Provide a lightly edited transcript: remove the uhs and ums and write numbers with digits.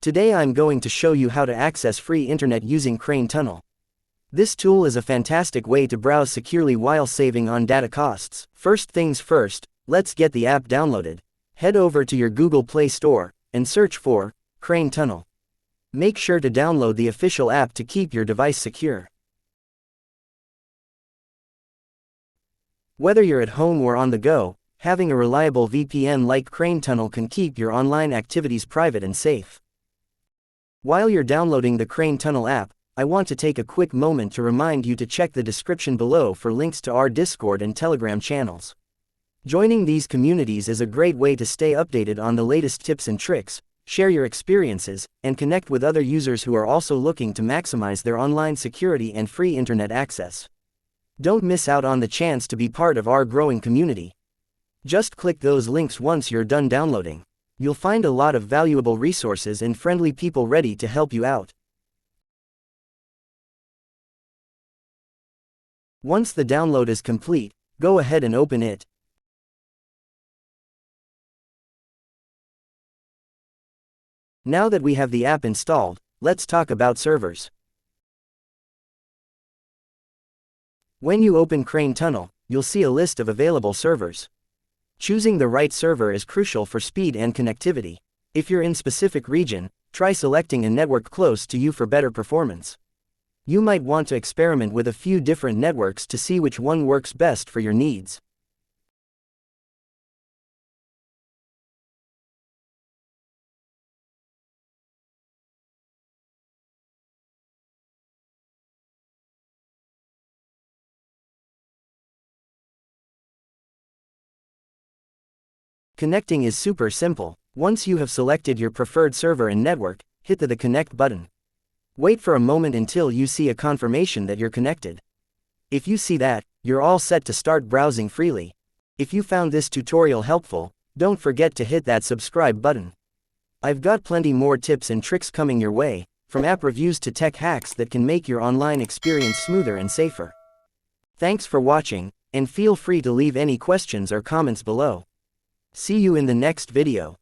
Today I'm going to show you how to access free internet using Crane Tunnel. This tool is a fantastic way to browse securely while saving on data costs. First things first, let's get the app downloaded. Head over to your Google Play Store and search for Crane Tunnel. Make sure to download the official app to keep your device secure. Whether you're at home or on the go, having a reliable VPN like Crane Tunnel can keep your online activities private and safe. While you're downloading the Crane Tunnel app, I want to take a quick moment to remind you to check the description below for links to our Discord and Telegram channels. Joining these communities is a great way to stay updated on the latest tips and tricks, share your experiences, and connect with other users who are also looking to maximize their online security and free internet access. Don't miss out on the chance to be part of our growing community. Just click those links once you're done downloading. You'll find a lot of valuable resources and friendly people ready to help you out. Once the download is complete, go ahead and open it. Now that we have the app installed, let's talk about servers. When you open Crane Tunnel, you'll see a list of available servers. Choosing the right server is crucial for speed and connectivity. If you're in a specific region, try selecting a network close to you for better performance. You might want to experiment with a few different networks to see which one works best for your needs. Connecting is super simple. Once you have selected your preferred server and network, hit the Connect button. Wait for a moment until you see a confirmation that you're connected. If you see that, you're all set to start browsing freely. If you found this tutorial helpful, don't forget to hit that subscribe button. I've got plenty more tips and tricks coming your way, from app reviews to tech hacks that can make your online experience smoother and safer. Thanks for watching, and feel free to leave any questions or comments below. See you in the next video.